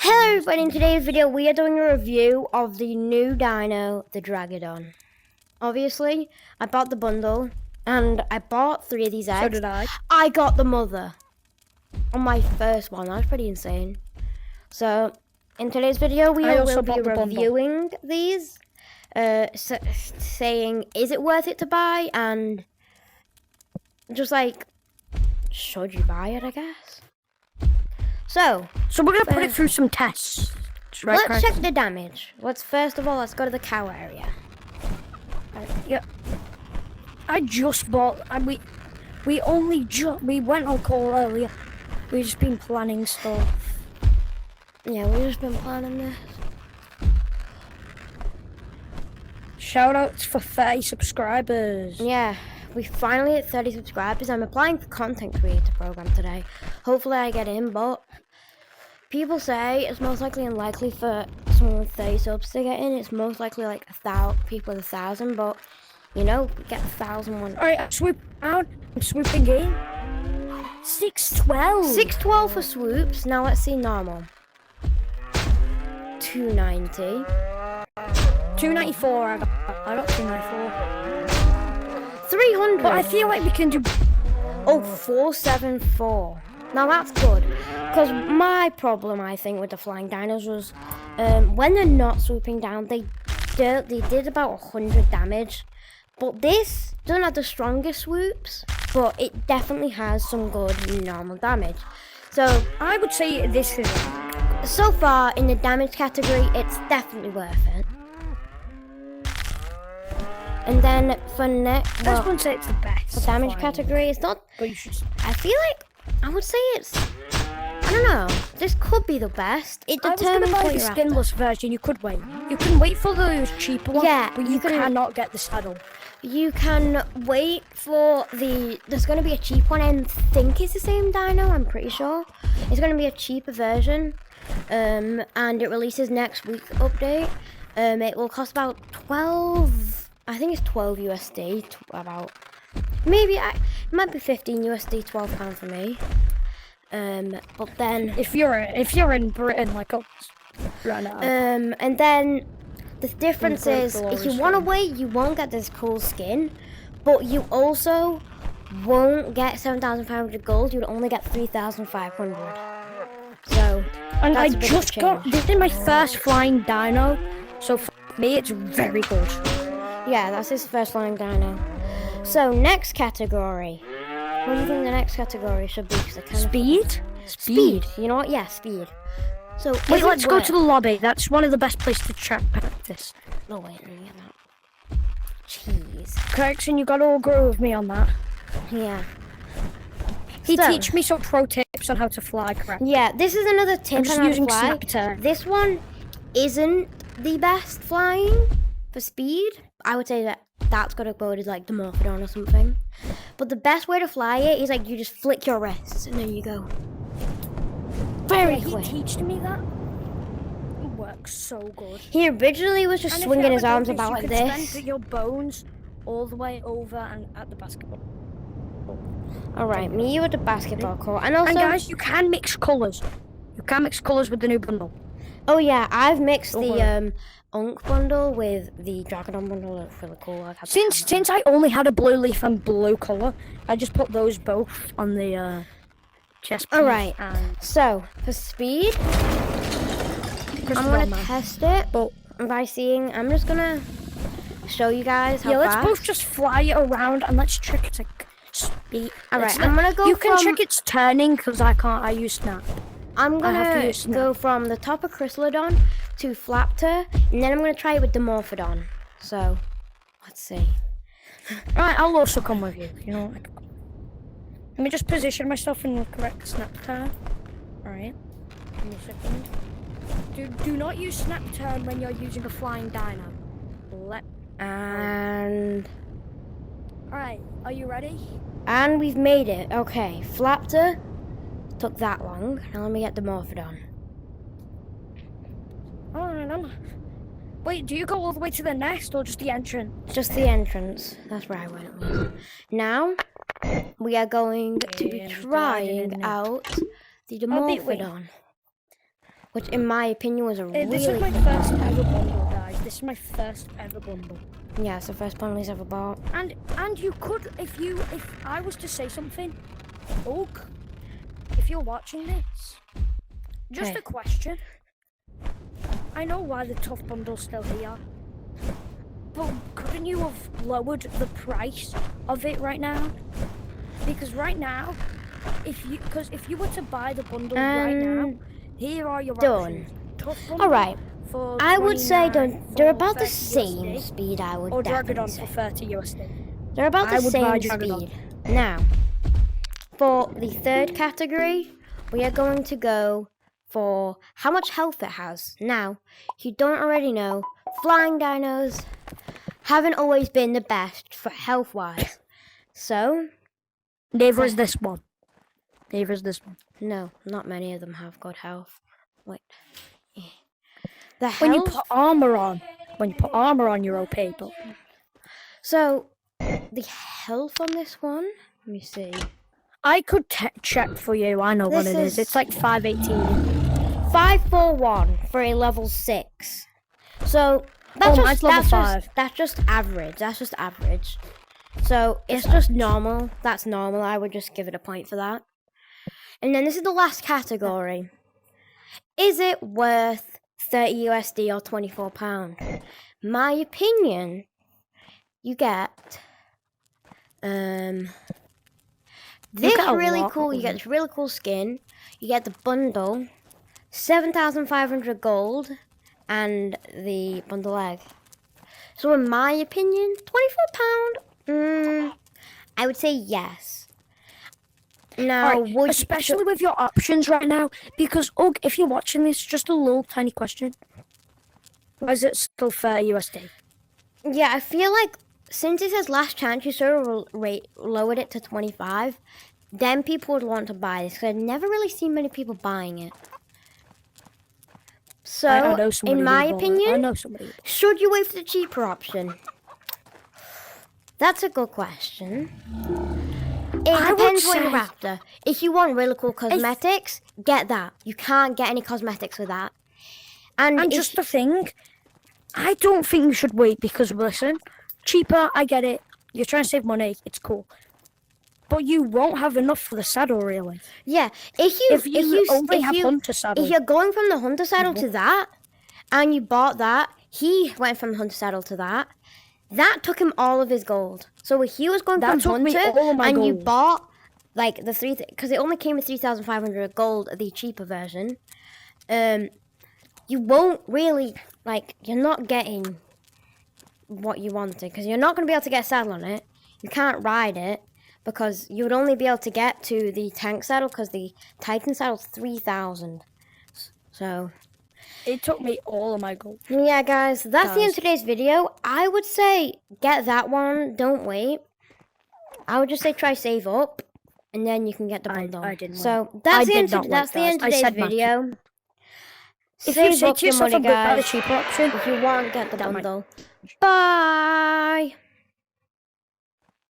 Hello everybody, in today's video we are doing a review of the new dino, the dragadon. Obviously, I bought the bundle and I bought 3 of these eggs. So did I. I got the mother on my first one. That was pretty insane. So, in today's video we will be reviewing these, saying is it worth it to buy, and just like, should you buy it, I guess. So we're gonna put it through some tests. Let's check the damage. First of all, let's go to the cow area. Yeah. I just bought, and we went on call earlier. We've just been planning stuff. Yeah, we've just been planning this. Shout outs for 30 subscribers. Yeah, we finally hit 30 subscribers. I'm applying for content creator program today. Hopefully I get in, but people say it's most likely unlikely for someone with 30 subs to get in. It's most likely like people with 1,000, but you know, get 1,000 one. Alright, swoop out. I'm swooping in. 612. 612 for swoops. Now let's see normal. 290. 294. I got 294. 300. But I feel like we can do. Oh, 474. Now that's good, because my problem, I think, with the flying dinos was when they're not swooping down, they did about 100 damage. But this doesn't have the strongest swoops, but it definitely has some good normal damage. So I would say this is. So far in the damage category, it's definitely worth it. And then for next, I wouldn't say it's the best. For damage category, it's not. But you should. I feel like I would say it's. I don't know. This could be the best. It determines what you're after. Skinless version. You could wait. You can wait for those cheaper ones. Yeah, but you cannot get the saddle. You can wait for the. There's going to be a cheap one. I think it's the same dino. I'm pretty sure it's going to be a cheaper version. And it releases next week update. It will cost about 12. I think it's 12 USD. About. Maybe it might be 15 USD, £12 for me. But then if you're in Britain like us right now. And then the difference is if you want to wait, you won't get this cool skin, but you also won't get 7,500 gold. You'll only get 3,500. So and I just got this is my first flying dino, so for me it's very good. Yeah, that's his first flying dino. So, next category. What do you think the next category should be? Speed? Speed. You know what? Yeah, speed. So, wait, let's go to the lobby. That's one of the best places to track practice. No, wait, let me get that. Jeez. Correction, you gotta all agree with me on that. Yeah. He teach me some pro tips on how to fly, correct? Yeah, this is another tip on how to fly. Snap. This one isn't the best flying for speed. I would say that's got to go to like the Morphodon or something. But the best way to fly it is like you just flick your wrists and there you go. Very quick. He taught me that. It works so good. He originally was just swinging his arms about like this. Bend your bones all the way over and at the basketball. Alright, me with the basketball court. And also, and guys, you can mix colours. You can mix colours with the new bundle. Oh yeah, I've mixed the Unk bundle with the Dragadon bundle. It's really cool. Since I only had a blue leaf and blue colour, I just put those both on the chest piece. Alright, so for speed, I'm gonna test it, but by seeing, I'm just gonna show you guys how fast. Let's both just fly it around and let's trick its speed. Alright, I'm gonna go. You can trick its turning because I can't. I use snap. I'm gonna go from the top of Chryssalodon to Flapter, and then I'm gonna try it with the Morphodon. So, let's see. Alright, I'll also come with you. You know, let me just position myself in the correct snap turn. Alright, give me a second. Do not use snap turn when you're using a flying dino. And alright, are you ready? And we've made it. Okay, Flapter. Took that long. Now let me get the Morphodon. Oh, no. Wait, do you go all the way to the nest or just the entrance? Just the entrance. That's where I went. Now, we are going to be trying out the Morphodon. which in my opinion was a This is my first ever bundle, guys. This is my first ever bundle. Yeah, it's the first bundle he's ever bought. And you could, if I was to say something, Ugg, if you're watching this, just Okay. a question. I know why the tough bundle's still here, but couldn't you have lowered the price of it right now? Because right now, if you were to buy the bundle right now, here are your options. Tough bundle. All right. For I would say 29 they're for about the 30 same USD, speed. I would or definitely dragadon say. for 30 USD. They're about I the would buy same dragadon. speed. Now, for the third category, we are going to go for how much health it has. Now, if you don't already know, flying dinos haven't always been the best for health-wise. So, Neither is this one. Neither is this one. no, not many of them have good health. Wait. The health... When you put armor on, you're OP. But So, the health on this one, let me see. I could check for you. I know what This it is. is- It's like 518. 541 for a level 6. So, that's mine's level 5. That's just average. That's just average. So, it's just normal. That's normal. I would just give it a point for that. And then this is the last category. Is it worth 30 USD or £24? My opinion, you get this get a really lot cool. of You get this really cool skin. You get the bundle, 7,500 gold, and the bundle egg. So in my opinion, £24. I would say yes. Now, Right, especially with your options right now, because Ugg, if you're watching this, just a little tiny question. Why is it still 30 USD? Yeah, I feel like since it says last chance, you sort of lowered it to 25. Then people would want to buy this because I've never really seen many people buying it. So, I know somebody in my who bought it. opinion, I know somebody. should you wait for the cheaper option? That's a good question. It I would depends what you're say- after. If you want really cool cosmetics, get that. You can't get any cosmetics with that. And And if- just the thing, I don't think you should wait because, listen, cheaper, I get it. You're trying to save money, it's cool. But you won't have enough for the saddle, really. yeah, if you only have hunter saddle. if you're going from the hunter saddle to that, and you bought that, he went from the hunter saddle to that. That took him all of his gold. So if he was going That from took me hunter all of my and you gold. bought like the because it only came with 3,500 gold, the cheaper version. You won't really you're not getting what you wanted because you're not going to be able to get a saddle on it. You can't ride it because you would only be able to get to the tank saddle because the Titan saddle's 3,000. So. It took me all of my gold. Yeah, guys, that's the end of today's video. I would say get that one. Don't wait. I would just say try save up, and then you can get the bundle. I didn't So wait. that's I the did end. not That's the wait, end of guys. I today's said video. If you Save say up to your yourself, money, I'm going to buy the guys. cheaper option, If you want, get the That might- bundle. Bye.